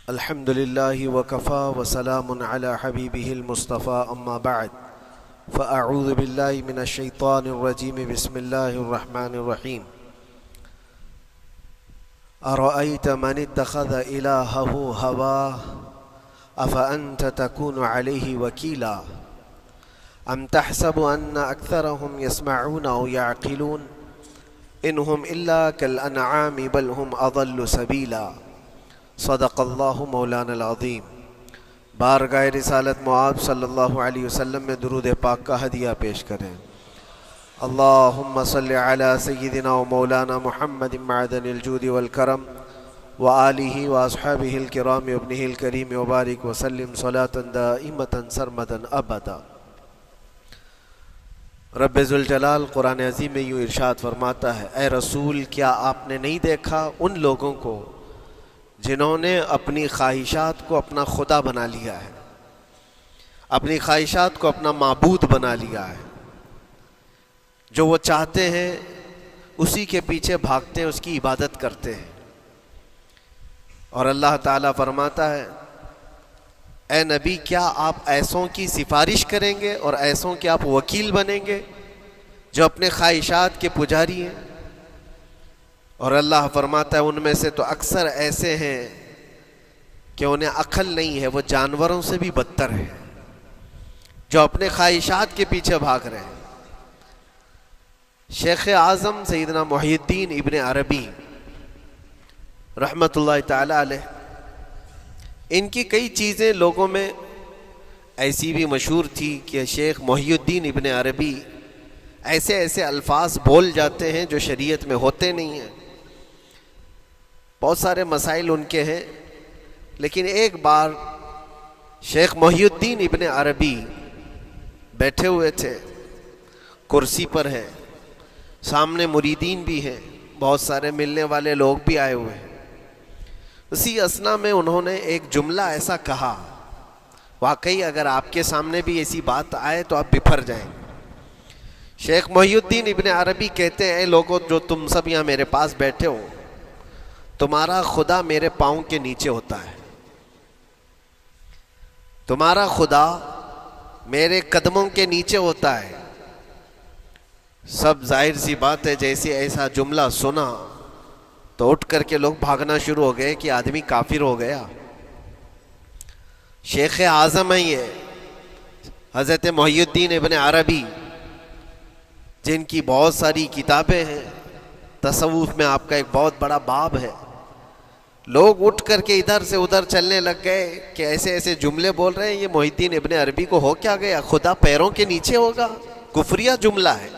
الحمد لله وكفى وسلام على حبيبه المصطفى أما بعد فأعوذ بالله من الشيطان الرجيم بسم الله الرحمن الرحيم أرأيت من اتخذ إلهه هواه أفأنت تكون عليه وكيلا أم تحسب أن أكثرهم يسمعون أو يعقلون إنهم إلا كالأنعام بل هم أضل سبيلا صدق اللہ مولانا العظیم۔ بارگاہ رسالت معاب صلی اللہ علیہ وسلم میں درود پاک کا ہدیہ پیش کریں۔ اللہم صلی علی سیدنا و مولانا محمد معدن الجود والکرم وآلہ واصحابہ الکرام وابنہ الکریم وبارک وسلم صلاة دائمتا سرمدا ابدا۔ رب ذوالجلال قرآن عظیم میں یوں ارشاد فرماتا ہے، اے رسول کیا آپ نے نہیں دیکھا ان لوگوں کو جنہوں نے اپنی خواہشات کو اپنا خدا بنا لیا ہے، اپنی خواہشات کو اپنا معبود بنا لیا ہے، جو وہ چاہتے ہیں اسی کے پیچھے بھاگتے ہیں، اس کی عبادت کرتے ہیں۔ اور اللہ تعالیٰ فرماتا ہے، اے نبی کیا آپ ایسوں کی سفارش کریں گے اور ایسوں کے آپ وکیل بنیں گے جو اپنے خواہشات کے پجاری ہیں؟ اور اللہ فرماتا ہے ان میں سے تو اکثر ایسے ہیں کہ انہیں عقل نہیں ہے، وہ جانوروں سے بھی بدتر ہے، جو اپنے خواہشات کے پیچھے بھاگ رہے ہیں۔ شیخ اعظم سیدنا محی الدین ابن عربی رحمۃ اللہ تعالی علیہ، ان کی کئی چیزیں لوگوں میں ایسی بھی مشہور تھی کہ شیخ محی الدین ابن عربی ایسے ایسے الفاظ بول جاتے ہیں جو شریعت میں ہوتے نہیں ہیں۔ بہت سارے مسائل ان کے ہیں، لیکن ایک بار شیخ محی الدین ابن عربی بیٹھے ہوئے تھے، کرسی پر ہے، سامنے مریدین بھی ہیں، بہت سارے ملنے والے لوگ بھی آئے ہوئے ہیں۔ اسی اثنا میں انہوں نے ایک جملہ ایسا کہا، واقعی اگر آپ کے سامنے بھی ایسی بات آئے تو آپ بپھر جائیں۔ شیخ محی الدین ابن عربی کہتے ہیں، اے لوگوں جو تم سب یہاں میرے پاس بیٹھے ہو، تمہارا خدا میرے پاؤں کے نیچے ہوتا ہے، تمہارا خدا میرے قدموں کے نیچے ہوتا ہے۔ سب ظاہر سی بات ہے، جیسے ایسا جملہ سنا تو اٹھ کر کے لوگ بھاگنا شروع ہو گئے کہ آدمی کافر ہو گیا۔ شیخ اعظم ہیں یہ حضرت محی الدین ابن عربی، جن کی بہت ساری کتابیں ہیں، تصوف میں آپ کا ایک بہت بڑا باب ہے۔ لوگ اٹھ کر کے ادھر سے ادھر چلنے لگ گئے کہ ایسے ایسے جملے بول رہے ہیں، یہ محی الدین ابن عربی کو ہو کیا گیا؟ خدا پیروں کے نیچے ہوگا؟ کفریہ جملہ ہے۔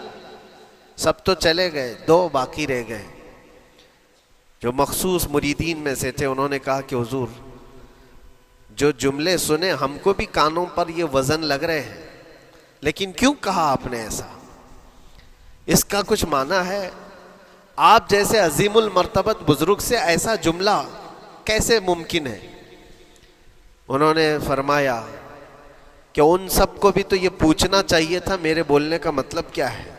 سب تو چلے گئے، دو باقی رہ گئے جو مخصوص مریدین میں سے تھے۔ انہوں نے کہا کہ حضور جو جملے سنے ہم کو بھی کانوں پر یہ وزن لگ رہے ہیں، لیکن کیوں کہا آپ نے ایسا؟ اس کا کچھ معنی ہے؟ آپ جیسے عظیم المرتبت بزرگ سے ایسا جملہ کیسے ممکن ہے؟ انہوں نے فرمایا کہ ان سب کو بھی تو یہ پوچھنا چاہیے تھا میرے بولنے کا مطلب کیا ہے۔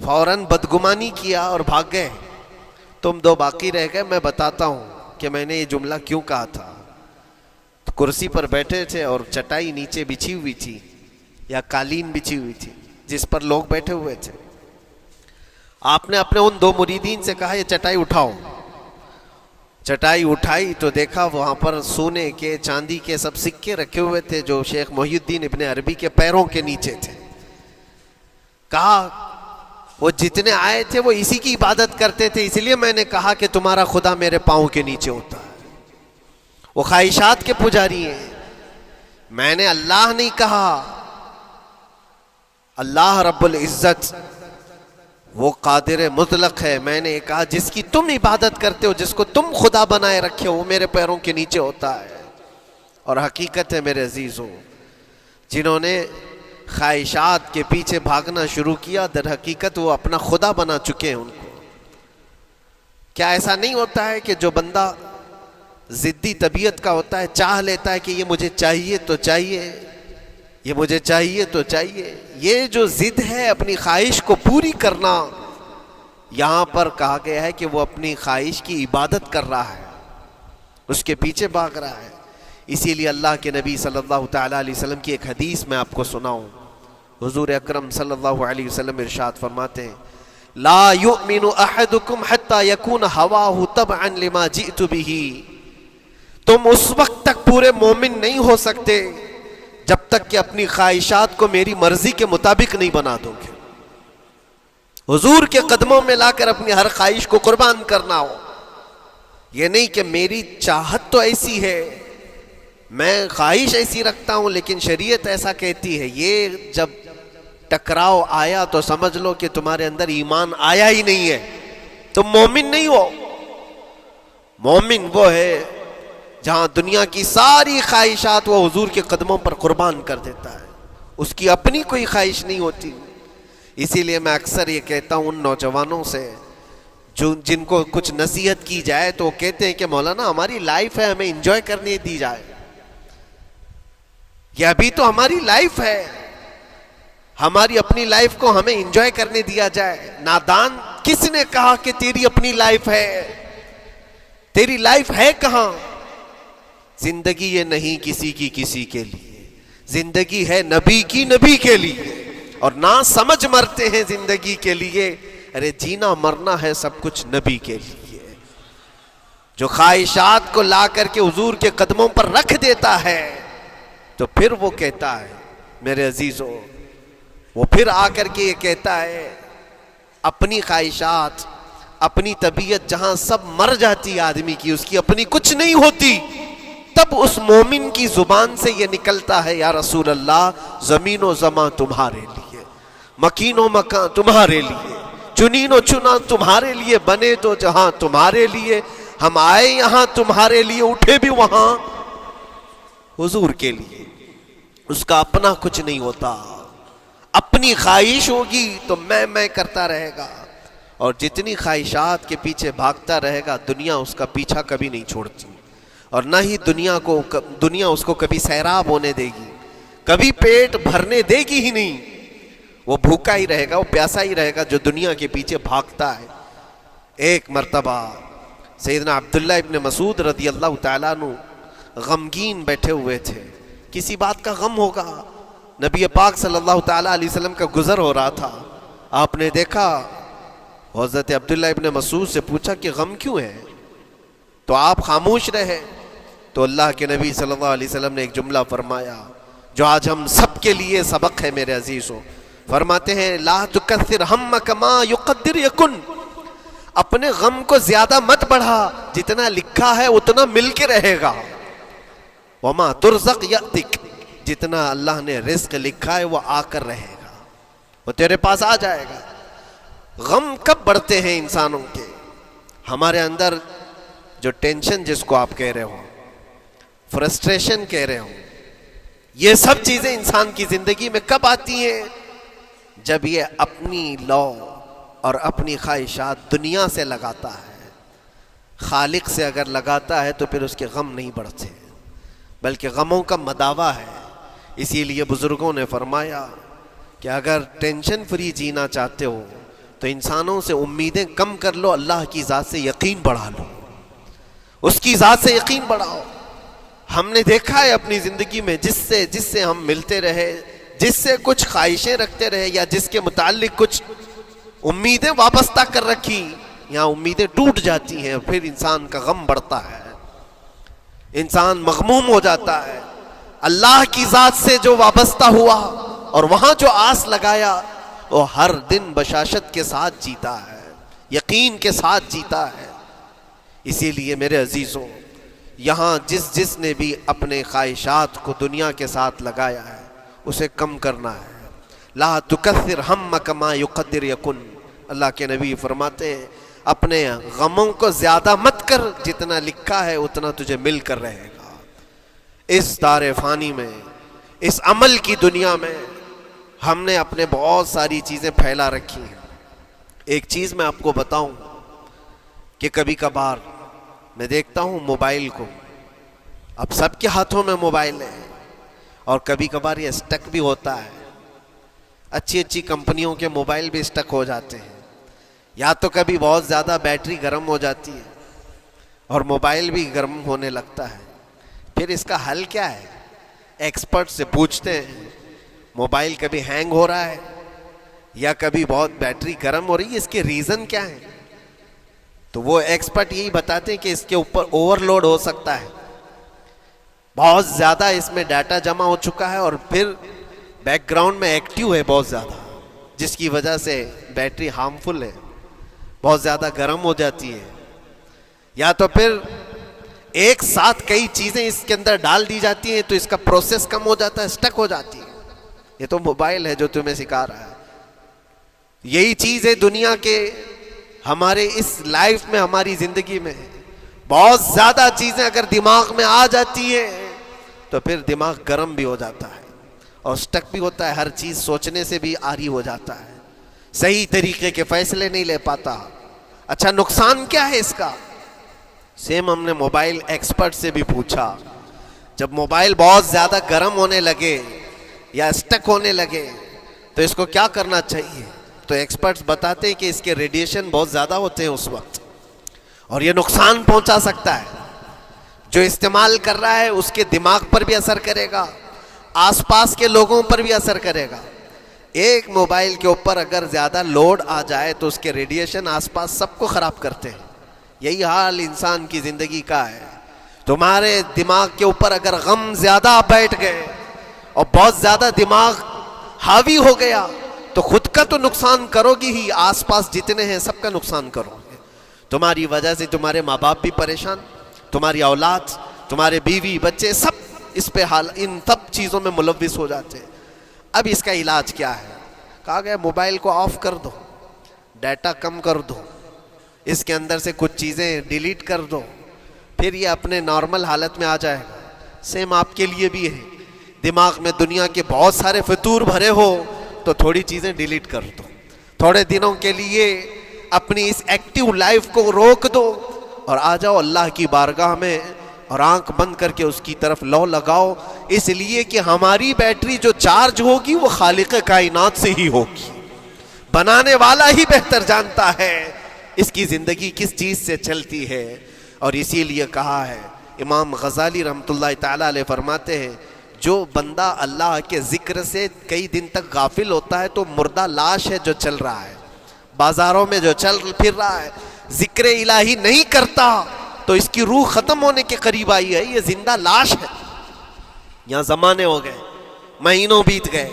فوراً بدگمانی کیا اور بھاگ گئے۔ تم دو باقی رہ گئے، میں بتاتا ہوں کہ میں نے یہ جملہ کیوں کہا تھا۔ تو کرسی پر بیٹھے تھے اور چٹائی نیچے بچھی ہوئی تھی یا قالین بچھی ہوئی تھی جس پر لوگ بیٹھے ہوئے تھے۔ آپ نے اپنے ان دو مریدین سے کہا یہ چٹائی اٹھاؤ۔ چٹائی اٹھائی تو دیکھا وہاں پر سونے کے چاندی کے سب سکے رکھے ہوئے تھے جو شیخ محی الدین ابن عربی کے پیروں کے نیچے تھے۔ کہا وہ جتنے آئے تھے وہ اسی کی عبادت کرتے تھے، اس لیے میں نے کہا کہ تمہارا خدا میرے پاؤں کے نیچے ہوتا ہے۔ وہ خواہشات کے پجاری ہیں، میں نے اللہ نہیں کہا۔ اللہ رب العزت وہ قادر مطلق ہے، میں نے کہا جس کی تم عبادت کرتے ہو، جس کو تم خدا بنائے رکھے ہو، وہ میرے پیروں کے نیچے ہوتا ہے۔ اور حقیقت ہے میرے عزیزوں، جنہوں نے خواہشات کے پیچھے بھاگنا شروع کیا، در حقیقت وہ اپنا خدا بنا چکے ہیں ان کو۔ کیا ایسا نہیں ہوتا ہے کہ جو بندہ ضدی طبیعت کا ہوتا ہے، چاہ لیتا ہے کہ یہ مجھے چاہیے تو چاہیے، یہ مجھے چاہیے تو چاہیے، یہ جو ضد ہے اپنی خواہش کو پوری کرنا، یہاں پر کہا گیا ہے کہ وہ اپنی خواہش کی عبادت کر رہا ہے۔ اس کے پیچھے بھاگ رہا ہے. اسی لیے اللہ کے نبی صلی اللہ تعالیٰ علیہ وسلم کی ایک حدیث میں آپ کو سناؤں. حضور اکرم صلی اللہ علیہ وسلم ارشاد فرماتے ہیں لا یؤمن احدکم حتی یکون ہواہ تبعا لما جئت بہ. تم اس وقت تک پورے مومن نہیں ہو سکتے جب تک کہ اپنی خواہشات کو میری مرضی کے مطابق نہیں بنا دو گے. حضور کے قدموں میں لا کر اپنی ہر خواہش کو قربان کرنا ہو. یہ نہیں کہ میری چاہت تو ایسی ہے، میں خواہش ایسی رکھتا ہوں لیکن شریعت ایسا کہتی ہے. یہ جب ٹکراؤ آیا تو سمجھ لو کہ تمہارے اندر ایمان آیا ہی نہیں ہے، تم مومن نہیں ہو. مومن وہ ہے جہاں دنیا کی ساری خواہشات وہ حضور کے قدموں پر قربان کر دیتا ہے، اس کی اپنی کوئی خواہش نہیں ہوتی. اسی لیے میں اکثر یہ کہتا ہوں ان نوجوانوں سے جن کو کچھ نصیحت کی جائے تو وہ کہتے ہیں کہ مولانا ہماری لائف ہے، ہمیں انجوائے کرنے دی جائے. یہ ابھی تو ہماری لائف ہے، ہماری اپنی لائف کو ہمیں انجوائے کرنے دیا جائے. نادان کس نے کہا کہ تیری اپنی لائف ہے؟ تیری لائف ہے کہاں؟ زندگی یہ نہیں کسی کی کسی کے لیے، زندگی ہے نبی کی نبی کے لیے. اور نہ سمجھ مرتے ہیں زندگی کے لیے، ارے جینا مرنا ہے سب کچھ نبی کے لیے. جو خواہشات کو لا کر کے حضور کے قدموں پر رکھ دیتا ہے تو پھر وہ کہتا ہے میرے عزیزو، وہ پھر آ کر کے یہ کہتا ہے اپنی خواہشات، اپنی طبیعت جہاں سب مر جاتی آدمی کی، اس کی اپنی کچھ نہیں ہوتی، تب اس مومن کی زبان سے یہ نکلتا ہے یا رسول اللہ زمین و زمان تمہارے لیے، مکین و مکان تمہارے لیے، چنین و چنا تمہارے لیے، بنے تو جہاں تمہارے لیے، ہم آئے یہاں تمہارے لیے، اٹھے بھی وہاں حضور کے لیے. اس کا اپنا کچھ نہیں ہوتا. اپنی خواہش ہوگی تو میں کرتا رہے گا، اور جتنی خواہشات کے پیچھے بھاگتا رہے گا دنیا اس کا پیچھا کبھی نہیں چھوڑتی، اور نہ ہی دنیا اس کو کبھی سیراب ہونے دے گی، کبھی پیٹ بھرنے دے گی ہی نہیں. وہ بھوکا ہی رہے گا، وہ پیاسا ہی رہے گا جو دنیا کے پیچھے بھاگتا ہے. ایک مرتبہ سیدنا عبداللہ ابن مسعود رضی اللہ تعالیٰ عنہ غمگین بیٹھے ہوئے تھے، کسی بات کا غم ہوگا. نبی پاک صلی اللہ تعالیٰ علیہ وسلم کا گزر ہو رہا تھا. آپ نے دیکھا، حضرت عبداللہ ابن مسعود سے پوچھا کہ غم کیوں ہے؟ تو آپ خاموش رہے. تو اللہ کے نبی صلی اللہ علیہ وسلم نے ایک جملہ فرمایا جو آج ہم سب کے لیے سبق ہے میرے عزیزوں. فرماتے ہیں لا تکثر ہمک ما یقدر یکن. اپنے غم کو زیادہ مت بڑھا، جتنا لکھا ہے اتنا مل کے رہے گا. وما ترزق یأتک. جتنا اللہ نے رزق لکھا ہے وہ آ کر رہے گا، وہ تیرے پاس آ جائے گا. غم کب بڑھتے ہیں انسانوں کے؟ ہمارے اندر جو ٹینشن جس کو آپ کہہ رہے ہو، فرسٹریشن کہہ رہے ہو، یہ سب چیزیں انسان کی زندگی میں کب آتی ہیں؟ جب یہ اپنی لو اور اپنی خواہشات دنیا سے لگاتا ہے. خالق سے اگر لگاتا ہے تو پھر اس کے غم نہیں بڑھتے، بلکہ غموں کا مداوا ہے. اسی لیے بزرگوں نے فرمایا کہ اگر ٹینشن فری جینا چاہتے ہو تو انسانوں سے امیدیں کم کر لو، اللہ کی ذات سے یقین بڑھا لو، اس کی ذات سے یقین بڑھاؤ. ہم نے دیکھا ہے اپنی زندگی میں جس سے ہم ملتے رہے، جس سے کچھ خواہشیں رکھتے رہے یا جس کے متعلق کچھ امیدیں وابستہ کر رکھی، یہاں امیدیں ٹوٹ جاتی ہیں، پھر انسان کا غم بڑھتا ہے، انسان مغموم ہو جاتا ہے. اللہ کی ذات سے جو وابستہ ہوا اور وہاں جو آس لگایا وہ ہر دن بشاشت کے ساتھ جیتا ہے، یقین کے ساتھ جیتا ہے. اسی لیے میرے عزیزوں، یہاں جس نے بھی اپنے خواہشات کو دنیا کے ساتھ لگایا ہے اسے کم کرنا ہے. لا تکثر ہمک ما یقدر یکن. اللہ کے نبی فرماتے ہیں اپنے غموں کو زیادہ مت کر، جتنا لکھا ہے اتنا تجھے مل کر رہے گا. اس دار فانی میں، اس عمل کی دنیا میں ہم نے اپنے بہت ساری چیزیں پھیلا رکھی ہیں. ایک چیز میں آپ کو بتاؤں کہ کبھی کبھار میں دیکھتا ہوں موبائل کو، اب سب کے ہاتھوں میں موبائل ہے، اور کبھی کبھار یہ اسٹک بھی ہوتا ہے. اچھی کمپنیوں کے موبائل بھی اسٹک ہو جاتے ہیں، یا تو کبھی بہت زیادہ بیٹری گرم ہو جاتی ہے، اور موبائل بھی گرم ہونے لگتا ہے. پھر اس کا حل کیا ہے؟ ایکسپرٹ سے پوچھتے ہیں موبائل کبھی ہینگ ہو رہا ہے یا کبھی بہت بیٹری گرم ہو رہی ہے, اس کے ریزن کیا ہے؟ تو وہ ایکسپرٹ یہی بتاتے ہیں کہ اس کے اوپر اوور لوڈ ہو سکتا ہے, بہت زیادہ اس میں ڈاٹا جمع ہو چکا ہے اور پھر بیک گراؤنڈ میں ایکٹیو ہے بہت زیادہ, جس کی وجہ سے بیٹری ہارمفل ہے, بہت زیادہ گرم ہو جاتی ہے. یا تو پھر ایک ساتھ کئی چیزیں اس کے اندر ڈال دی جاتی ہیں تو اس کا پروسیس کم ہو جاتا ہے, سٹک ہو جاتی ہے. یہ تو موبائل ہے جو تمہیں سکھا رہا ہے. یہی چیز ہے دنیا کے ہمارے اس لائف میں, ہماری زندگی میں بہت زیادہ چیزیں اگر دماغ میں آ جاتی ہیں تو پھر دماغ گرم بھی ہو جاتا ہے اور سٹک بھی ہوتا ہے, ہر چیز سوچنے سے بھی عاری ہو جاتا ہے, صحیح طریقے کے فیصلے نہیں لے پاتا. اچھا نقصان کیا ہے اس کا؟ سیم ہم نے موبائل ایکسپرٹ سے بھی پوچھا, جب موبائل بہت زیادہ گرم ہونے لگے یا سٹک ہونے لگے تو اس کو کیا کرنا چاہیے؟ تو ایکسپرٹس بتاتے ہیں کہ اس کے ریڈیشن بہت زیادہ ہوتے ہیں اس وقت اور یہ نقصان پہنچا سکتا ہے. جو استعمال کر رہا ہے اس کے دماغ پر بھی اثر کرے گا, آس پاس کے لوگوں پر بھی اثر کرے گا. ایک موبائل کے اوپر اگر زیادہ لوڈ آ جائے تو اس کے ریڈیشن آس پاس سب کو خراب کرتے ہیں. یہی حال انسان کی زندگی کا ہے. تمہارے دماغ کے اوپر اگر غم زیادہ بیٹھ گئے اور بہت زیادہ دماغ حاوی ہو گیا تو خود کا تو نقصان کرو گی ہی, آس پاس جتنے ہیں سب کا نقصان کرو گے. تمہاری وجہ سے تمہارے ماں باپ بھی پریشان, تمہاری اولاد, تمہارے بیوی بچے سب اس پہ ان سب چیزوں میں ملوث ہو جاتے ہیں. اب اس کا علاج کیا ہے؟ کہا گیا موبائل کو آف کر دو, ڈیٹا کم کر دو, اس کے اندر سے کچھ چیزیں ڈیلیٹ کر دو, پھر یہ اپنے نارمل حالت میں آ جائے گا. سیم آپ کے لیے بھی ہے, دماغ میں دنیا کے بہت سارے فطور بھرے ہو تو تھوڑی چیزیں ڈیلیٹ کر دو, تھوڑے دنوں کے لیے اپنی اس ایکٹیو لائف کو روک دو اور آ جاؤ اللہ کی بارگاہ میں اور آنکھ بند کر کے اس کی طرف لو لگاؤ, اس لیے کہ ہماری بیٹری جو چارج ہوگی وہ خالق کائنات سے ہی ہوگی. بنانے والا ہی بہتر جانتا ہے اس کی زندگی کس چیز سے چلتی ہے. اور اسی لیے کہا ہے, امام غزالی رحمۃ اللہ تعالی علیہ فرماتے ہیں جو بندہ اللہ کے ذکر سے کئی دن تک غافل ہوتا ہے تو مردہ لاش ہے جو چل رہا ہے, بازاروں میں جو چل پھر رہا ہے, ذکر الہی نہیں کرتا تو اس کی روح ختم ہونے کے قریب آئی ہے, یہ زندہ لاش ہے. یہاں زمانے ہو گئے, مہینوں بیت گئے,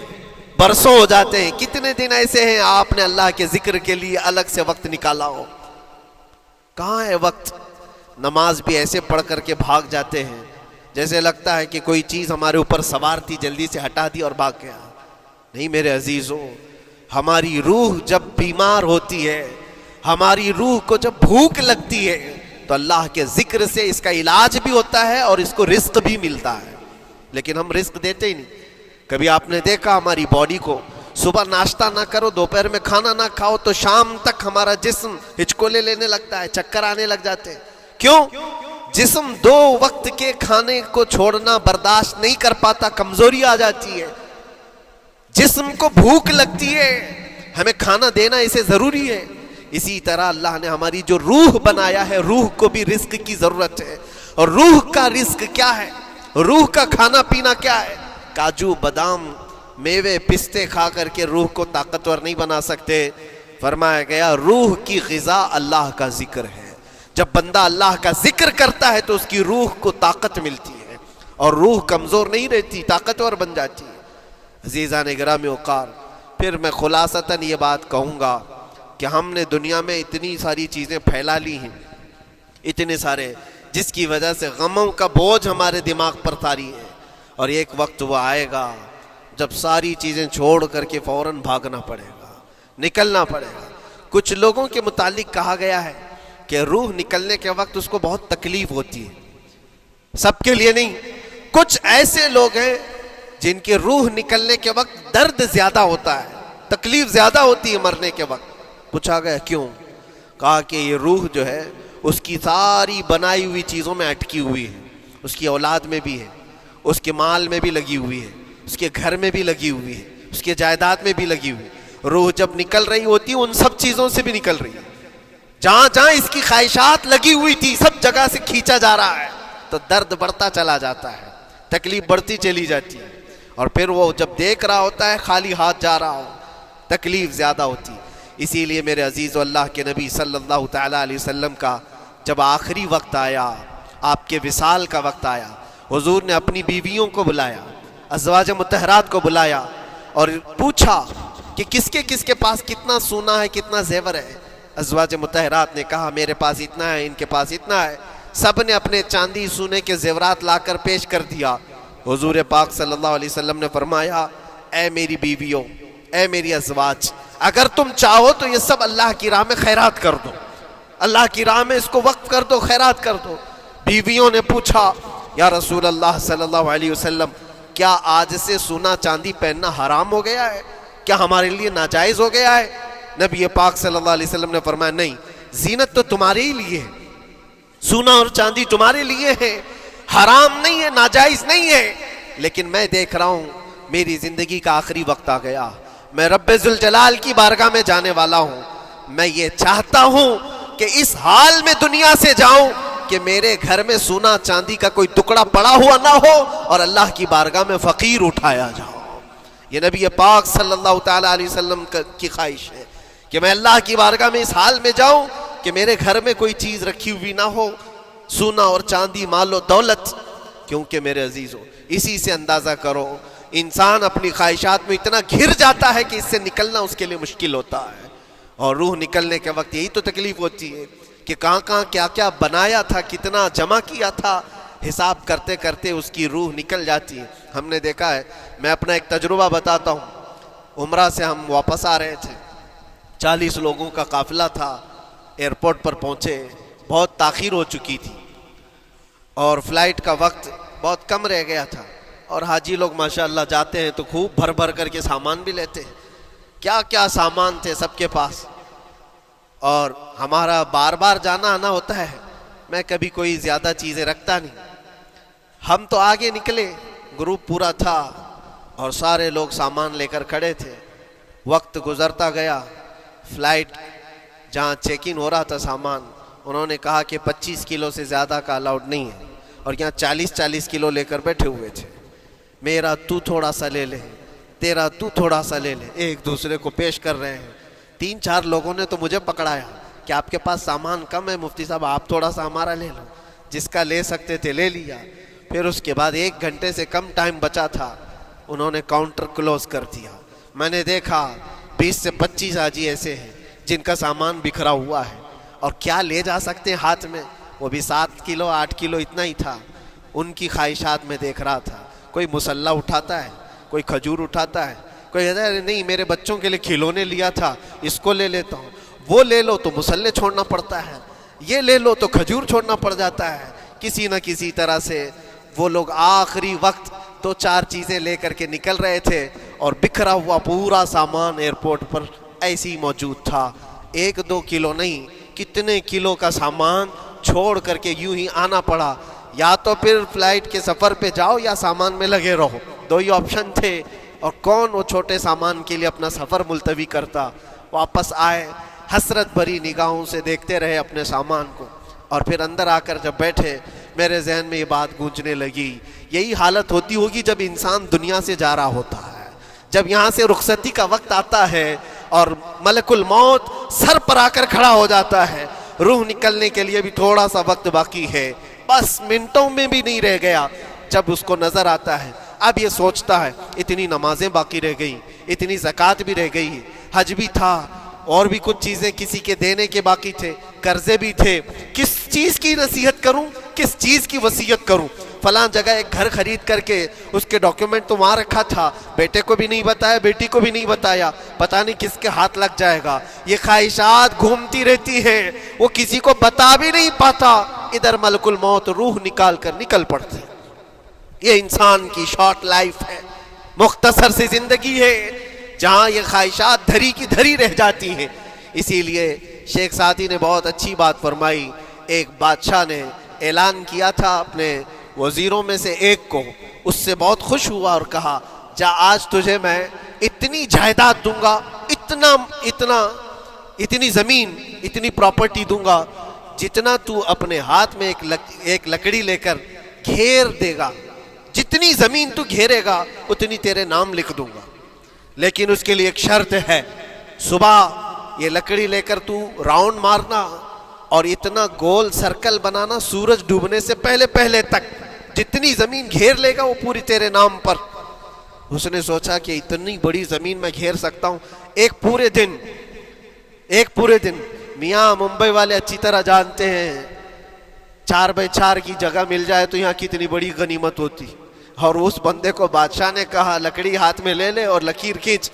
برسوں ہو جاتے ہیں, کتنے دن ایسے ہیں آپ نے اللہ کے ذکر کے لیے الگ سے وقت نکالا ہو؟ کہاں ہے وقت؟ نماز بھی ایسے پڑھ کر کے بھاگ جاتے ہیں جیسے لگتا ہے کہ کوئی چیز ہمارے اوپر سوار تھی, جلدی سے ہٹا دی اور بھاگ گیا. نہیں میرے عزیزوں, ہماری روح جب بیمار ہوتی ہے, ہماری روح کو جب بھوک لگتی ہے تو اللہ کے ذکر سے اس کا علاج بھی ہوتا ہے اور اس کو رزق بھی ملتا ہے. لیکن ہم رزق دیتے ہی نہیں. کبھی آپ نے دیکھا ہماری باڈی کو, صبح ناشتہ نہ کرو, دوپہر میں کھانا نہ کھاؤ تو شام تک ہمارا جسم ہچکولے لینے لگتا ہے, چکر آنے لگ جاتے ہیں. کیوں؟ جسم 2 وقت کے کھانے کو چھوڑنا برداشت نہیں کر پاتا, کمزوری آ جاتی ہے, جسم کو بھوک لگتی ہے, ہمیں کھانا دینا اسے ضروری ہے. اسی طرح اللہ نے ہماری جو روح بنایا ہے, روح کو بھی رزق کی ضرورت ہے. اور روح کا رزق کیا ہے؟ روح کا کھانا پینا کیا ہے؟ کاجو بادام میوے پستے کھا کر کے روح کو طاقتور نہیں بنا سکتے. فرمایا گیا روح کی غذا اللہ کا ذکر ہے. جب بندہ اللہ کا ذکر کرتا ہے تو اس کی روح کو طاقت ملتی ہے اور روح کمزور نہیں رہتی, طاقتور بن جاتی ہے. عزیزان گرامی وقار, پھر میں خلاصتاً یہ بات کہوں گا کہ ہم نے دنیا میں اتنی ساری چیزیں پھیلا لی ہیں, اتنے سارے, جس کی وجہ سے غموں کا بوجھ ہمارے دماغ پر طاری ہے. اور ایک وقت وہ آئے گا جب ساری چیزیں چھوڑ کر کے فوراً بھاگنا پڑے گا, نکلنا پڑے گا. کچھ لوگوں کے متعلق کہا گیا ہے کہ روح نکلنے کے وقت اس کو بہت تکلیف ہوتی ہے, سب کے لیے نہیں. کچھ ایسے لوگ ہیں جن کی روح نکلنے کے وقت درد زیادہ ہوتا ہے, تکلیف زیادہ ہوتی ہے مرنے کے وقت. پوچھا گیا کیوں؟ کہا کہ یہ روح جو ہے اس کی ساری بنائی ہوئی چیزوں میں اٹکی ہوئی ہے, اس کی اولاد میں بھی ہے, اس کے مال میں بھی لگی ہوئی ہے, اس کے گھر میں بھی لگی ہوئی ہے, اس کے جائیداد میں بھی لگی ہوئی ہے. روح جب نکل رہی ہوتی ہے ان سب چیزوں سے بھی نکل رہی ہے. جہاں جہاں اس کی خواہشات لگی ہوئی تھی سب جگہ سے کھینچا جا رہا ہے، تو درد بڑھتا چلا جاتا ہے، تکلیف بڑھتی چلی جاتی ہے، اور پھر وہ جب دیکھ رہا ہوتا ہے خالی ہاتھ جا رہا ہو، تکلیف زیادہ ہوتی. اسی لیے میرے عزیز و اللہ کے نبی صلی اللہ تعالیٰ علیہ وسلم کا جب آخری وقت آیا، آپ کے وصال کا وقت آیا، حضور نے اپنی بیویوں کو بلایا، ازواج مطہرات کو بلایا اور پوچھا کہ کس کے پاس کتنا سونا ہے، کتنا زیور ہے. ازواج مطہرات نے کہا میرے پاس اتنا ہے، ان کے پاس اتنا ہے. سب نے اپنے چاندی سونے کے زیورات لا کر پیش کر دیا. حضور پاک صلی اللہ علیہ وسلم نے فرمایا اے میری بیویوں، اے میری ازواج، اگر تم چاہو تو یہ سب اللہ کی راہ میں خیرات کر دو، اللہ کی راہ میں اس کو وقف کر دو، خیرات کر دو. بیویوں نے پوچھا یا رسول اللہ صلی اللہ علیہ وسلم، کیا آج سے سونا چاندی پہننا حرام ہو گیا ہے؟ کیا ہمارے لیے ناجائز ہو گیا ہے؟ نبی پاک صلی اللہ علیہ وسلم نے فرمایا نہیں، زینت تو تمہارے ہی لیے ہے، سونا اور چاندی تمہارے لیے ہے، حرام نہیں ہے، ناجائز نہیں ہے. لیکن میں دیکھ رہا ہوں میری زندگی کا آخری وقت آ گیا، میں رب ذوالجلال کی بارگاہ میں جانے والا ہوں. میں یہ چاہتا ہوں کہ اس حال میں دنیا سے جاؤں کہ میرے گھر میں سونا چاندی کا کوئی ٹکڑا پڑا ہوا نہ ہو اور اللہ کی بارگاہ میں فقیر اٹھایا جاؤ. یہ نبی پاک صلی اللہ تعالیٰ علیہ وسلم کی خواہش ہے کہ میں اللہ کی بارگاہ میں اس حال میں جاؤں کہ میرے گھر میں کوئی چیز رکھی ہوئی نہ ہو، سونا اور چاندی، مال و دولت. کیونکہ میرے عزیزو اسی سے اندازہ کرو انسان اپنی خواہشات میں اتنا گھر جاتا ہے کہ اس سے نکلنا اس کے لیے مشکل ہوتا ہے. اور روح نکلنے کے وقت یہی تو تکلیف ہوتی ہے کہ کہاں کہاں کیا کیا بنایا تھا، کتنا جمع کیا تھا، حساب کرتے کرتے اس کی روح نکل جاتی ہے. ہم نے دیکھا ہے، میں اپنا ایک تجربہ بتاتا ہوں. عمرہ سے ہم واپس آ رہے تھے، 40 لوگوں کا قافلہ تھا. ایئرپورٹ پر پہنچے، بہت تاخیر ہو چکی تھی اور فلائٹ کا وقت بہت کم رہ گیا تھا. اور حاجی لوگ ماشاءاللہ جاتے ہیں تو خوب بھر بھر کر کے سامان بھی لیتے ہیں، کیا کیا سامان تھے سب کے پاس. اور ہمارا بار بار جانا آنا ہوتا ہے، میں کبھی کوئی زیادہ چیزیں رکھتا نہیں. ہم تو آگے نکلے، گروپ پورا تھا اور سارے لوگ سامان لے کر کھڑے تھے. وقت گزرتا گیا، فلائٹ جہاں چیک ان ہو رہا تھا سامان، انہوں نے کہا کہ 25 کلو سے زیادہ کا الاؤڈ نہیں ہے، اور یہاں 40 کلو لے کر بیٹھے ہوئے تھے. میرا تو تھوڑا سا لے لے، تیرا تو تھوڑا سا لے لے، ایک دوسرے کو پیش کر رہے ہیں. 3-4 لوگوں نے تو مجھے پکڑایا کہ آپ کے پاس سامان کم ہے مفتی صاحب، آپ تھوڑا سا ہمارا لے لو. جس کا لے سکتے تھے لے لیا. پھر اس کے بعد 1 گھنٹے سے کم ٹائم بچا تھا، انہوں نے کاؤنٹر کلوز کر دیا. میں نے دیکھا 20 سے 25 حاجی ایسے ہیں جن کا سامان بکھرا ہوا ہے، اور کیا لے جا سکتے ہیں ہاتھ میں، وہ بھی 7 کلو 8 کلو اتنا ہی تھا. ان کی خواہشات میں دیکھ رہا تھا، کوئی مسلح اٹھاتا ہے، کوئی کھجور اٹھاتا ہے، کوئی کہتا ہے نہیں میرے بچوں کے لیے کھلونے لیا تھا اس کو لے لیتا ہوں. وہ لے لو تو مسلح چھوڑنا پڑتا ہے، یہ لے لو تو کھجور چھوڑنا پڑ جاتا ہے. کسی نہ کسی طرح سے وہ لوگ آخری وقت 2-4 چیزیں لے کر کے نکل رہے تھے، اور بکھرا ہوا پورا سامان ایئرپورٹ پر ایسے ہی موجود تھا. 1-2 کلو نہیں، کتنے کلو کا سامان چھوڑ کر کے یوں ہی آنا پڑا. یا تو پھر فلائٹ کے سفر پہ جاؤ یا سامان میں لگے رہو، 2 ہی آپشن تھے. اور کون وہ چھوٹے سامان کے لیے اپنا سفر ملتوی کرتا. واپس آئے، حسرت بھری نگاہوں سے دیکھتے رہے اپنے سامان کو. اور پھر اندر آ کر جب بیٹھے، میرے ذہن میں یہ بات گونجنے لگی، یہی حالت ہوتی ہوگی جب انسان دنیا سے جا رہا ہوتا ہے، جب یہاں سے رخصتی کا وقت آتا ہے اور ملک الموت سر پر آ کر کھڑا ہو جاتا ہے. روح نکلنے کے لیے بھی تھوڑا سا وقت باقی ہے، بس منٹوں میں بھی نہیں رہ گیا. جب اس کو نظر آتا ہے، اب یہ سوچتا ہے اتنی نمازیں باقی رہ گئی، اتنی زکوٰۃ بھی رہ گئی، حج بھی تھا، اور بھی کچھ چیزیں کسی کے دینے کے باقی تھے، قرضے بھی تھے. کس چیز کی نصیحت کروں، کس چیز کی وصیت کروں؟ فلاں جگہ ایک گھر خرید کر کے اس کے ڈاکیومنٹ تو وہاں رکھا تھا، بیٹے کو بھی نہیں بتایا، بیٹی کو بھی نہیں بتایا، پتہ نہیں کس کے ہاتھ لگ جائے گا. یہ خواہشات گھومتی رہتی ہیں، وہ کسی کو بتا بھی نہیں پاتا. ادھر ملک الموت روح نکال کر نکل پڑتے. یہ انسان کی شارٹ لائف ہے، مختصر سی زندگی ہے جہاں یہ خواہشات دھری کی دھری رہ جاتی ہیں. اسی لیے شیخ سعدی نے بہت اچھی بات فرمائی. ایک بادشاہ نے اعلان کیا تھا اپنے وزیروں میں سے ایک کو، اس سے بہت خوش ہوا اور کہا جا آج تجھے میں اتنی جائیداد دوں گا، اتنا اتنا اتنی زمین اتنی پراپرٹی دوں گا جتنا تو اپنے ہاتھ میں ایک لکڑی لے کر گھیر دے گا، جتنی زمین تو گھیرے گا اتنی تیرے نام لکھ دوں گا، لیکن اس کے لیے ایک شرط ہے، صبح یہ لکڑی لے کر تو راؤنڈ مارنا اور اتنا گول سرکل بنانا سورج ڈوبنے سے پہلے پہلے تک، جتنی زمین گھیر لے گا وہ پوری تیرے نام پر۔ اس نے سوچا کہ اتنی بڑی زمین میں گھیر سکتا ہوں ایک پورے دن۔ میاں ممبئی والے اچھی طرح جانتے ہیں 4x4 کی جگہ مل جائے تو یہاں کتنی بڑی غنیمت ہوتی، اور اس بندے کو بادشاہ نے کہا لکڑی ہاتھ میں لے لے اور لکیر کھینچ،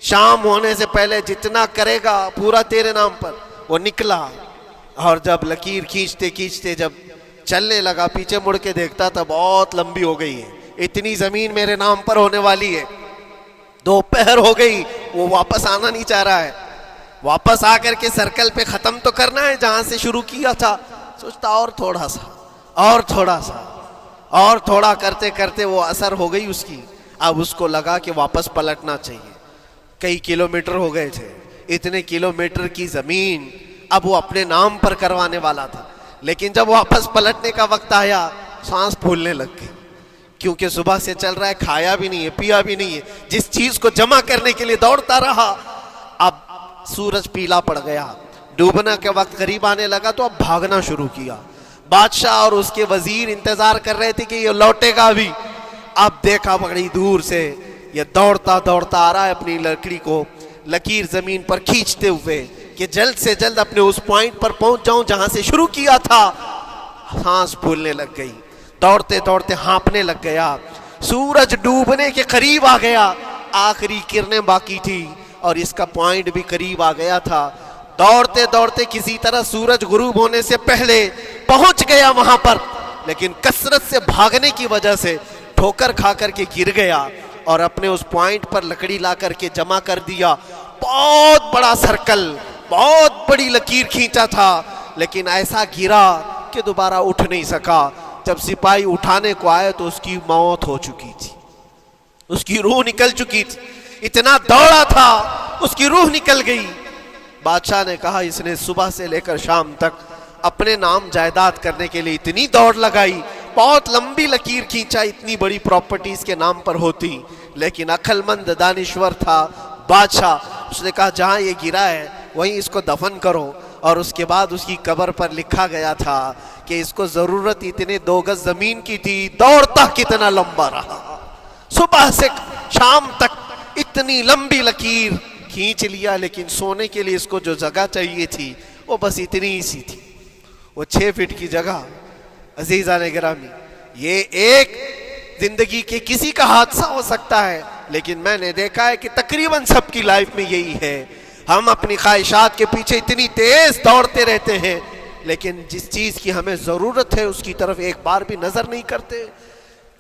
شام ہونے سے پہلے جتنا کرے گا پورا تیرے نام پر۔ وہ نکلا اور جب لکیر کھینچتے کھینچتے جب چلنے لگا پیچھے مڑ کے دیکھتا تھا بہت لمبی ہو گئی ہے، اتنی زمین میرے نام پر ہونے والی ہے۔ دوپہر ہو گئی، وہ واپس آنا نہیں چاہ رہا ہے، واپس آ کر کے سرکل پہ ختم تو کرنا ہے جہاں سے شروع کیا تھا۔ سوچتا اور تھوڑا کرتے کرتے وہ اثر ہو گئی اس کی۔ اب اس کو لگا کہ واپس پلٹنا چاہیے، کئی کلومیٹر ہو گئے تھے، اتنے کلومیٹر کی زمین اب وہ اپنے نام پر کروانے والا تھا، لیکن جب واپس پلٹنے کا وقت آیا سانس پھولنے لگ گئی، کیونکہ صبح سے چل رہا ہے، کھایا بھی نہیں ہے پیا بھی نہیں ہے، جس چیز کو جمع کرنے کے لیے دوڑتا رہا۔ اب سورج پیلا پڑ گیا، ڈوبنا کے وقت قریب آنے لگا تو اب بھاگنا شروع کیا۔ بادشاہ اور اس کے وزیر انتظار کر رہے تھے کہ یہ لوٹے گا بھی۔ اب دیکھا بڑی دور سے یہ دوڑتا آ رہا ہے اپنی لکڑی کو لکیر زمین پر کھینچتے ہوئے کہ جلد سے جلد اپنے اس پوائنٹ پر پہنچ جاؤں جہاں سے شروع کیا تھا۔ سانس پھولنے لگ گئی، دوڑتے ہانپنے لگ گیا، سورج ڈوبنے کے قریب آ گیا، آخری کرنیں باقی تھی اور اس کا پوائنٹ بھی قریب آ گیا تھا۔ دوڑتے کسی طرح سورج غروب ہونے سے پہلے پہنچ گیا وہاں پر، لیکن کثرت سے بھاگنے کی وجہ سے ٹھوکر کھا کر کے گر گیا اور اپنے اس پوائنٹ پر لکڑی لا کر کے جمع کر دیا۔ بہت بڑا سرکل، بہت بڑی لکیر کھینچا تھا، لیکن ایسا گرا کہ دوبارہ اٹھ نہیں سکا۔ جب سپاہی اٹھانے کو آئے تو اس کی موت ہو چکی تھی، اس کی روح نکل چکی تھی، اتنا دوڑا تھا اس کی روح نکل گئی۔ بادشاہ نے کہا اس نے صبح سے لے کر شام تک اپنے نام جائیداد کرنے کے لیے اتنی دوڑ لگائی، بہت لمبی لکیر کھینچا، اتنی بڑی پراپرٹیز کے نام پر ہوتی، لیکن عقل مند دانشور تھا بادشاہ۔ اس نے کہا جہاں یہ گرا ہے وہیں اس کو دفن کرو، اور اس کے بعد اس کی قبر پر لکھا گیا تھا کہ اس کو ضرورت اتنے 2 گز زمین کی تھی، دوڑتا کتنا لمبا رہا، صبح سے شام تک اتنی لمبی لکیر کھینچ لیا، لیکن سونے کے لیے اس کو جو جگہ چاہیے تھی وہ بس اتنی ہی سی تھی، وہ 6 فٹ کی جگہ۔ عزیزان گرامی، یہ ایک زندگی کے کسی کا حادثہ ہو سکتا ہے، لیکن میں نے دیکھا ہے کہ تقریباً سب کی لائف میں یہی ہے، ہم اپنی خواہشات کے پیچھے اتنی تیز دوڑتے رہتے ہیں، لیکن جس چیز کی ہمیں ضرورت ہے اس کی طرف ایک بار بھی نظر نہیں کرتے۔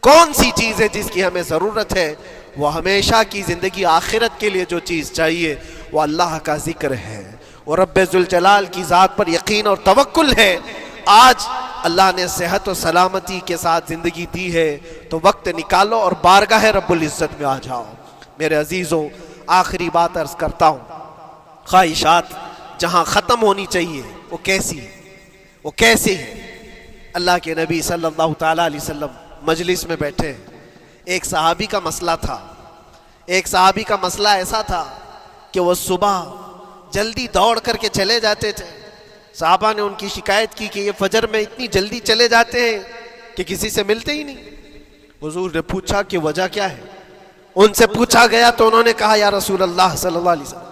کون سی چیز ہے جس کی ہمیں ضرورت ہے؟ وہ ہمیشہ کی زندگی آخرت کے لیے جو چیز چاہیے وہ اللہ کا ذکر ہے، وہ رب ذوالجلال کی ذات پر یقین اور توکل ہے۔ آج اللہ نے صحت و سلامتی کے ساتھ زندگی دی ہے تو وقت نکالو اور بارگاہ رب العزت میں آ جاؤ۔ میرے عزیزوں، آخری بات عرض کرتا ہوں، خواہشات جہاں ختم ہونی چاہیے وہ کیسی ہے؟ اللہ کے نبی صلی اللہ تعالیٰ علیہ وسلم مجلس میں بیٹھے، ایک صحابی کا مسئلہ ایسا تھا کہ وہ صبح جلدی دوڑ کر کے چلے جاتے تھے۔ صحابہ نے ان کی شکایت کی کہ یہ فجر میں اتنی جلدی چلے جاتے ہیں کہ کسی سے ملتے ہی نہیں۔ حضور نے پوچھا کہ وجہ کیا ہے؟ ان سے پوچھا گیا تو انہوں نے کہا یا رسول اللہ صلی اللہ علیہ وسلم،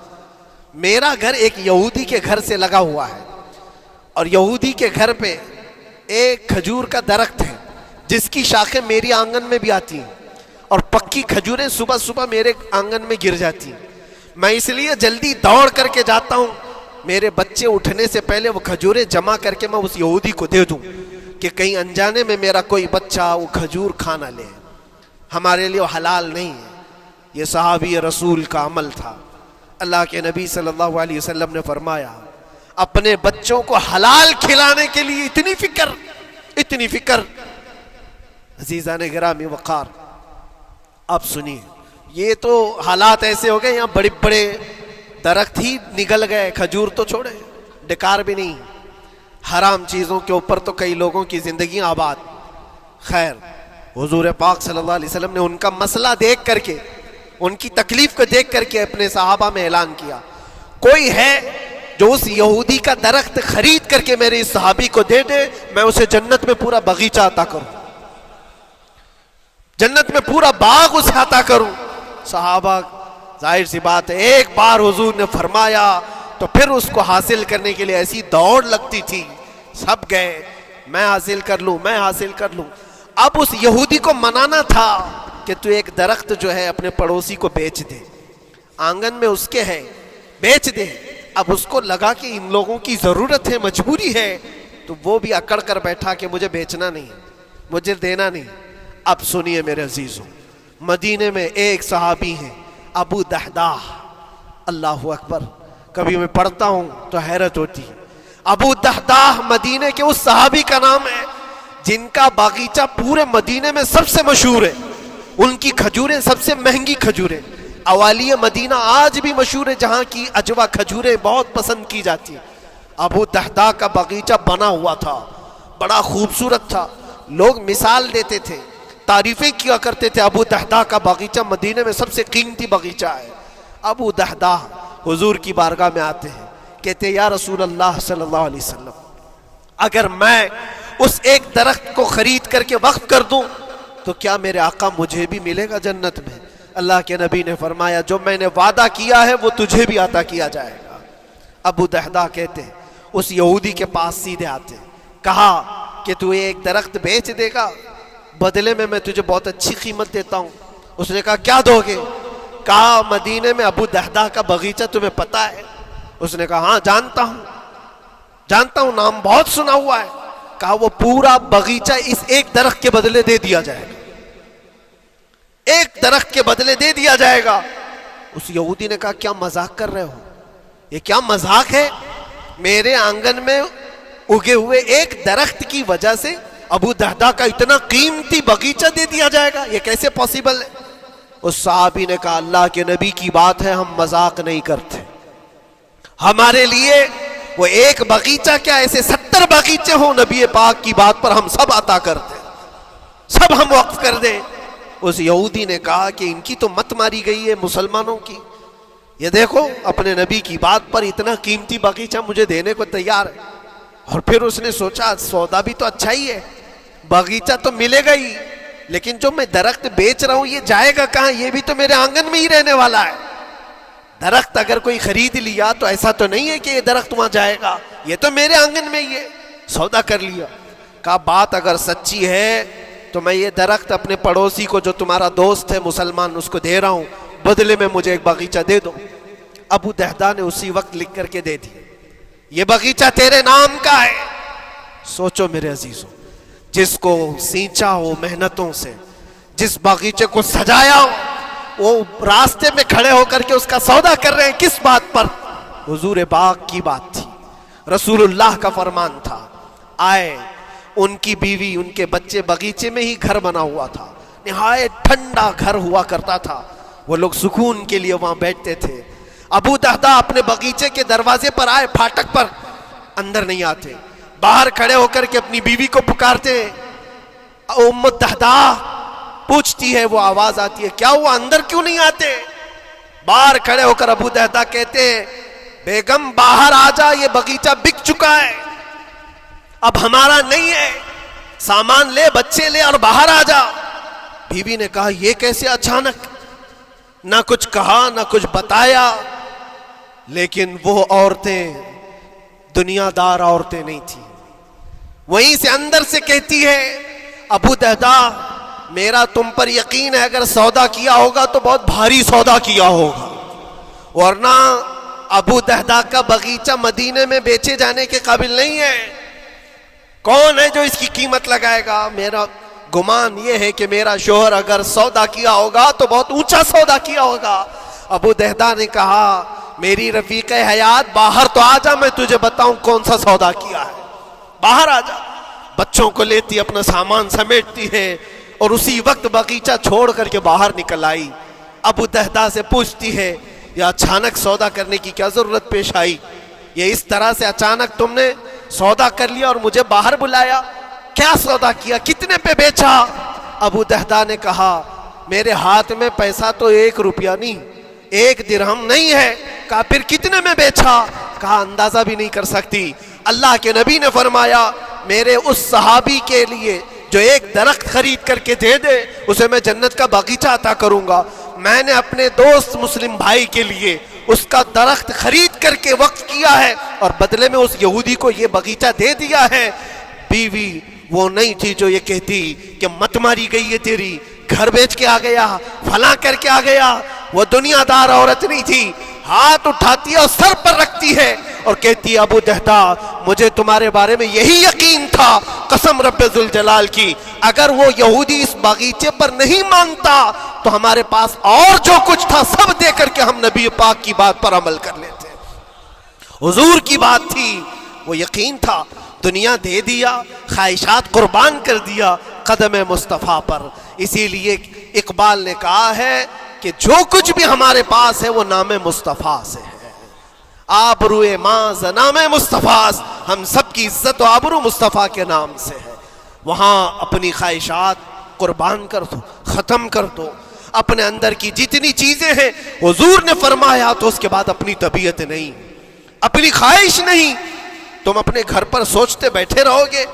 میرا گھر ایک یہودی کے گھر سے لگا ہوا ہے، اور یہودی کے گھر پہ ایک کھجور کا درخت ہے جس کی شاخیں میری آنگن میں بھی آتی ہیں، اور پکی کھجوریں صبح صبح میرے آنگن میں گر جاتی ہیں۔ میں اس لیے جلدی دوڑ کر کے جاتا ہوں، میرے بچے اٹھنے سے پہلے وہ کھجوریں جمع کر کے میں اس یہودی کو دے دوں کہ کہیں انجانے میں میرا کوئی بچہ وہ کھجور کھا نہ لے، ہمارے لیے وہ حلال نہیں ہے۔ یہ صحابی رسول کا عمل تھا۔ اللہ کے نبی صلی اللہ علیہ وسلم نے فرمایا اپنے بچوں کو حلال کھلانے کے لیے اتنی فکر۔ عزیزان گرامی وقار، آپ سنیے، یہ تو حالات ایسے ہو گئے، یہاں بڑے بڑے درخت ہی نگل گئے، کھجور تو چھوڑے، ڈکار بھی نہیں، حرام چیزوں کے اوپر تو کئی لوگوں کی زندگی آباد۔ خیر، حضور پاک صلی اللہ علیہ وسلم نے ان کا مسئلہ دیکھ کر کے، ان کی تکلیف کو دیکھ کر کے اپنے صحابہ میں اعلان کیا، کوئی ہے جو اس یہودی کا درخت خرید کر کے میرے اس صحابی کو دے دے، میں اسے جنت میں پورا باغیچہ عطا کروں، جنت میں پورا باغ اسے عطا کروں۔ صحابہ، ظاہر سی بات ہے، ایک بار حضور نے فرمایا تو پھر اس کو حاصل کرنے کے لیے ایسی دوڑ لگتی تھی، سب گئے، میں حاصل کر لوں، میں حاصل کر لوں۔ اب اس یہودی کو منانا تھا کہ تو ایک درخت جو ہے اپنے پڑوسی کو بیچ دے، آنگن میں اس کے ہے، بیچ دے۔ اب اس کو لگا کہ ان لوگوں کی ضرورت ہے، مجبوری ہے، تو وہ بھی اکڑ کر بیٹھا کہ مجھے بیچنا نہیں، مجھے دینا نہیں۔ اب سنیے میرے عزیزوں، مدینے میں ایک صحابی ہیں ابو دحداح، اللہ اکبر، کبھی میں پڑھتا ہوں تو حیرت ہوتی ہے۔ ابو دحداح مدینے کے اس صحابی کا نام ہے جن کا باغیچہ پورے مدینے میں سب سے مشہور ہے، ان کی کھجوریں سب سے مہنگی کھجوریں، اوالی مدینہ آج بھی مشہور ہے، جہاں کی اجوا کھجوریں بہت پسند کی جاتی ہیں۔ ابو دحداح کا باغیچہ بنا ہوا تھا، بڑا خوبصورت تھا، لوگ مثال دیتے تھے، تعریفیں کیا کرتے تھے، ابو دحداح کا باغیچہ مدینے میں سب سے قیمتی باغیچہ ہے۔ ابو دحداح حضور کی بارگاہ میں آتے ہیں، کہتے ہیں یا رسول اللہ صلی اللہ علیہ وسلم، اگر میں اس ایک درخت کو خرید کر کے وقف کر دوں تو کیا میرے آقا مجھے بھی ملے گا جنت میں؟ اللہ کے نبی نے فرمایا جو میں نے وعدہ کیا ہے وہ تجھے بھی عطا کیا جائے گا۔ ابو دحداح کہتے ہیں اس یہودی کے پاس سیدھے آتے ہیں، کہا کہ تو ایک درخت بیچ دے گا، بدلے میں میں تجھے بہت اچھی قیمت دیتا ہوں۔ اس نے کہا کیا دو گے؟ کہا مدینے میں ابو دحداح کا باغیچہ تمہیں پتہ ہے؟ اس نے کہا ہاں جانتا ہوں، نام بہت سنا ہوا ہے۔ کہا وہ پورا باغیچہ اس ایک درخت کے بدلے دے دیا جائے گا، ایک درخت کے بدلے دے دیا جائے گا۔ اس یہودی نے کہا کیا مذاق کر رہے ہو؟ یہ کیا مذاق ہے؟ میرے آنگن میں اگے ہوئے ایک درخت کی وجہ سے ابو دحداح کا اتنا قیمتی باغیچہ دے دیا جائے گا، یہ کیسے پاسبل ہے؟ اس صحابی نے کہا اللہ کے نبی کی بات ہے، ہم مذاق نہیں کرتے، ہمارے لیے وہ ایک باغیچہ کیا ایسے 70 باغیچے ہوں، نبی پاک کی بات پر ہم سب عطا کر دیں، سب ہم وقف کر دیں۔ اس یہودی نے کہا کہ ان کی تو مت ماری گئی ہے مسلمانوں کی، یہ دیکھو اپنے نبی کی بات پر اتنا قیمتی باغیچہ مجھے دینے کو تیار ہے۔ اور پھر اس نے سوچا سودا بھی تو اچھا ہی ہے، باغیچہ تو ملے گا ہی، لیکن جو میں درخت بیچ رہا ہوں یہ جائے گا کہاں؟ یہ بھی تو میرے آنگن میں ہی رہنے والا ہے۔ درخت اگر کوئی خرید لیا تو ایسا تو نہیں ہے کہ یہ درخت وہاں جائے گا، یہ تو میرے آنگن میں ہی ہے۔ سودا کر لیا۔ کہا بات اگر سچی ہے تو میں یہ درخت اپنے پڑوسی کو جو تمہارا دوست ہے مسلمان اس کو دے رہا ہوں، بدلے میں مجھے ایک باغیچہ دے دو۔ ابو دحداح نے اسی وقت لکھ کر کے دے دی، یہ باغیچہ تیرے نام کا ہے۔ سوچو میرے عزیزوں، جس کو سینچا ہو محنتوں سے، جس باغیچے کو سجایا ہو، وہ راستے میں کھڑے ہو کر کے اس کا سودا کر رہے ہیں، کس بات پر؟ حضور پاک کی بات تھی، رسول اللہ کا فرمان تھا۔ آئے، ان کی بیوی ان کے بچے، باغیچے میں ہی گھر بنا ہوا تھا، نہایت ٹھنڈا گھر ہوا کرتا تھا، وہ لوگ سکون کے لیے وہاں بیٹھتے تھے۔ ابو دحداح اپنے باغیچے کے دروازے پر آئے، پھاٹک پر، اندر نہیں آتے، باہر کھڑے ہو کر کے اپنی بیوی کو پکارتے ہیں۔ ام دحداح پوچھتی ہے، وہ آواز آتی ہے کیا ہوا اندر کیوں نہیں آتے؟ باہر کھڑے ہو کر ابو دحداح کہتے ہیں بیگم باہر آ جا، یہ باغیچہ بک چکا ہے، اب ہمارا نہیں ہے، سامان لے، بچے لے اور باہر آ جا۔ بیوی نے کہا یہ کیسے اچانک؟ نہ کچھ کہا نہ کچھ بتایا، لیکن وہ عورتیں دنیا دار عورتیں نہیں تھیں، وہیں سے اندر سے کہتی ہے ابو دحداح میرا تم پر یقین ہے، اگر سودا کیا ہوگا تو بہت بھاری سودا کیا ہوگا، ورنہ ابو دحداح کا باغیچہ مدینے میں بیچے جانے کے قابل نہیں ہے، کون ہے جو اس کی قیمت لگائے گا؟ میرا گمان یہ ہے کہ میرا شوہر اگر سودا کیا ہوگا تو بہت اونچا سودا کیا ہوگا۔ ابو دحداح نے کہا میری رفیق حیات باہر تو آ جا، میں تجھے بتاؤں کون سا سودا کیا ہے، باہر آ جا۔ بچوں کو لیتی اپنا سامان سمیٹتی ہے اور اسی وقت باغیچہ چھوڑ کر کے باہر نکل آئی۔ ابو دحداح سے پوچھتی ہے یا اچانک سودا کرنے کی کیا ضرورت پیش آئی؟ یہ اس طرح سے اچانک تم نے سودا کر لیا اور مجھے باہر بلایا، کیا سودا کیا، کتنے پہ بیچا؟ ابو دہدہ نے کہا میرے ہاتھ میں پیسہ تو 1 روپیہ نہیں، 1 درہم نہیں ہے۔ کہا پھر کتنے میں بیچا؟ کہا اندازہ بھی نہیں کر سکتی۔ اللہ کے نبی نے فرمایا میرے اس صحابی کے لیے جو 1 درخت خرید کر کے دے دے اسے میں جنت کا باغیچہ عطا کروں گا۔ میں نے اپنے دوست مسلم بھائی کے لیے اس کا درخت خرید کر کے وقف کیا ہے اور بدلے میں اس یہودی کو یہ باغیچہ دے دیا ہے۔ بیوی وہ نہیں تھی جو یہ کہتی کہ مت ماری گئی ہے تیری، گھر بیچ کے آ گیا، فلاں کر کے آ گیا۔ وہ دنیا دار عورت نہیں تھی، ہاتھ اٹھاتی ہے اور سر پر رکھتی ہے اور کہتی ہے ابو دہدہ مجھے تمہارے بارے میں یہی یقین تھا، قسم رب ذوالجلال کی اگر وہ یہودی اس باغیچے پر نہیں مانتا تو ہمارے پاس اور جو کچھ تھا سب دے کر کے ہم نبی پاک کی بات پر عمل کر لیتے۔ حضور کی بات تھی، وہ یقین تھا، دنیا دے دیا، خواہشات قربان کر دیا قدم مصطفیٰ پر۔ اسی لیے اقبال نے کہا ہے کہ جو کچھ بھی ہمارے پاس ہے وہ نام مصطفیٰ سے ہے، آبرو ماز نام مصطفیٰ، ہم سب کی عزت و آبرو مصطفیٰ کے نام سے ہے۔ وہاں اپنی خواہشات قربان کر دو، ختم کر دو، اپنے اندر کی جتنی چیزیں ہیں حضور نے فرمایا تو اس کے بعد اپنی طبیعت نہیں، اپنی خواہش نہیں۔ تم اپنے گھر پر سوچتے بیٹھے رہو گے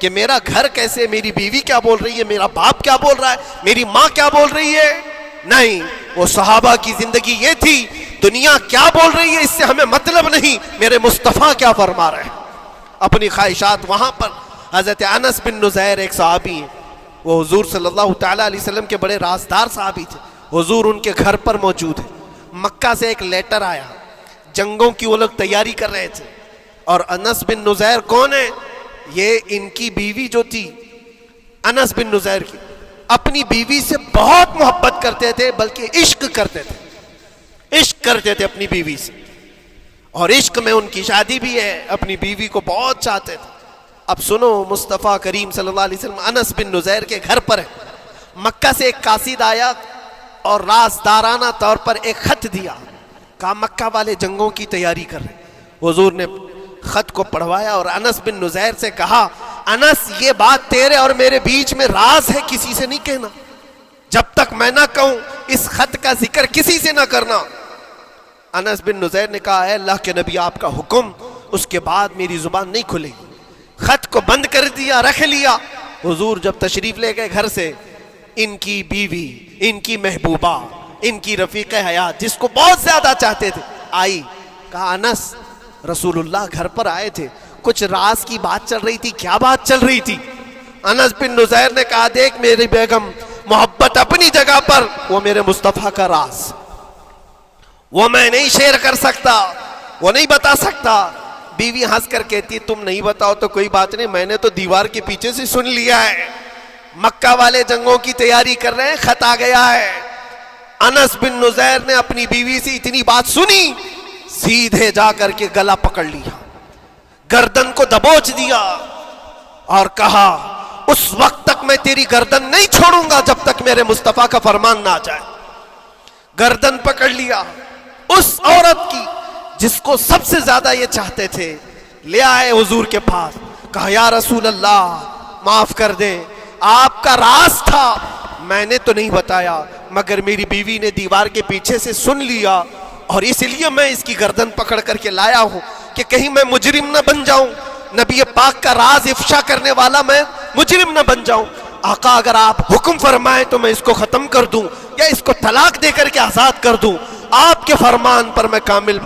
کہ میرا گھر کیسے، میری بیوی کیا بول رہی ہے، میرا باپ کیا بول رہا ہے، میری ماں کیا بول رہی ہے؟ نہیں، وہ صحابہ کی زندگی یہ تھی، دنیا کیا بول رہی ہے اس سے ہمیں مطلب نہیں، میرے مصطفیٰ کیا فرما رہے ہیں۔ اپنی خواہشات وہاں پر۔ حضرت انس بن نزیر ایک صحابی ہیں، وہ حضور صلی اللہ تعالیٰ علیہ وسلم کے بڑے رازدار صحابی تھے۔ حضور ان کے گھر پر موجود ہے، مکہ سے ایک لیٹر آیا، جنگوں کی وہ لوگ تیاری کر رہے تھے، اور انس بن نزیر کون ہے؟ یہ ان کی بیوی جو تھی انس بن نزیر کی، اپنی بیوی سے بہت محبت کرتے تھے، بلکہ عشق کرتے تھے، عشق کرتے تھے اپنی بیوی سے، اور عشق میں ان کی شادی بھی ہے، اپنی بیوی کو بہت چاہتے تھے۔ اب سنو، مصطفیٰ کریم صلی اللہ علیہ وسلم انس بن نزیر کے گھر پر ہے، مکہ سے ایک قاصد آیا اور رازدارانہ طور پر ایک خط دیا، کہا مکہ والے جنگوں کی تیاری کر رہے۔ حضور نے خط کو پڑھوایا اور انس بن نزیر سے کہا انس یہ بات تیرے اور میرے بیچ میں راز ہے، کسی سے نہیں کہنا، جب تک میں نہ کہوں اس خط کا ذکر کسی سے نہ کرنا۔ انس بن نزیر نے کہا اے اللہ کے نبی آپ کا حکم، اس کے بعد میری زبان نہیں کھلے گی۔ خط کو بند کر دیا، رکھ لیا۔ حضور جب تشریف لے گئے گھر سے، ان کی بیوی، ان کی محبوبہ، ان کی رفیق حیات جس کو بہت زیادہ چاہتے تھے آئی، کہا انس رسول اللہ گھر پر آئے تھے، کچھ راز کی بات چل رہی تھی، کیا بات چل رہی تھی؟ انس بن نزیر نے کہا دیکھ میری بیگم، محبت اپنی جگہ پر، وہ میرے مصطفیٰ کا راز، وہ میں نہیں شیئر کر سکتا، وہ نہیں بتا سکتا۔ بیوی ہنس کر کہتی تم نہیں بتاؤ تو کوئی بات نہیں، میں نے تو دیوار کے پیچھے سے سن لیا ہے، مکہ والے جنگوں کی تیاری کر رہے ہیں، خط آ گیا ہے۔ انس بن نزیر نے اپنی بیوی سے اتنی بات سنی، سیدھے جا کر کے گلا پکڑ لیا، گردن کو دبوچ دیا اور کہا اس وقت تک میں تیری گردن نہیں چھوڑوں گا جب تک میرے مصطفیٰ کا فرمان نہ آ جائے۔ گردن پکڑ لیا اس عورت کی جس کو سب سے زیادہ یہ چاہتے تھے، لے آئے حضور کے پاس، کہا یا رسول اللہ معاف کر دیں، آپ کا راز تھا، میں نے تو نہیں بتایا، مگر میری بیوی نے دیوار کے پیچھے سے سن لیا اور اس لیے میں اس کی گردن پکڑ کر کے لایا ہوں کہ کہیں میں مجرم نہ بن جاؤں، نبی پاک کا راز افشا کرنے والا میں مجرم نہ بن جاؤں۔ آقا اگر آپ حکم فرمائیں تو میں اس کو ختم کر دوں یا اس کو طلاق دے کر کے آزاد کر دوں، آپ کے فرمان پر میں کامل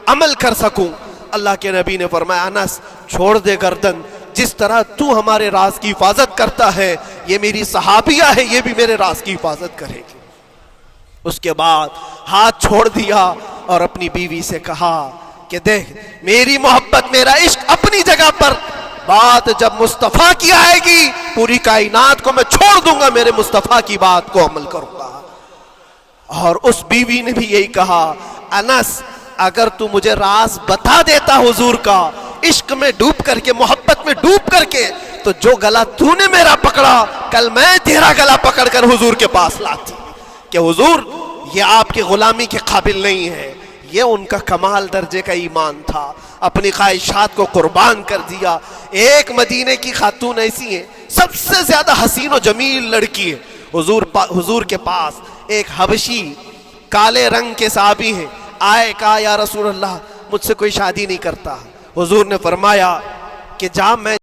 عمل کر سکوں۔ اللہ کے نبی نے فرمایا انس چھوڑ دے گردن، جس طرح تو ہمارے راز کی حفاظت کرتا ہے، یہ میری صحابیہ ہے، یہ بھی میرے راز کی حفاظت کرے گی۔ اس کے بعد ہاتھ چھوڑ دیا اور اپنی بیوی سے کہا کہ دیکھ میری محبت، میرا عشق اپنی جگہ پر، بات جب مصطفیٰ کی آئے گی پوری کائنات کو میں چھوڑ دوں گا، میرے مصطفیٰ کی بات کو عمل کروں گا۔ اور اس بیوی نے بھی یہی کہا انس اگر تو مجھے راز بتا دیتا حضور کا، عشق میں ڈوب کر کے، محبت میں ڈوب کر کے، تو جو گلا تو نے میرا پکڑا کل میں تیرا گلا پکڑ کر حضور کے پاس لاتی کہ حضور یہ آپ کی غلامی کے قابل نہیں ہے، یہ ان کا کمال درجے کا ایمان تھا، اپنی خواہشات کو قربان کر دیا۔ ایک مدینے کی خاتون ایسی ہے، سب سے زیادہ حسین و جمیل لڑکی ہے، حضور کے پاس ایک حبشی کالے رنگ کے صحابی ہیں، آئے کہا یا رسول اللہ مجھ سے کوئی شادی نہیں کرتا۔ حضور نے فرمایا کہ جا میں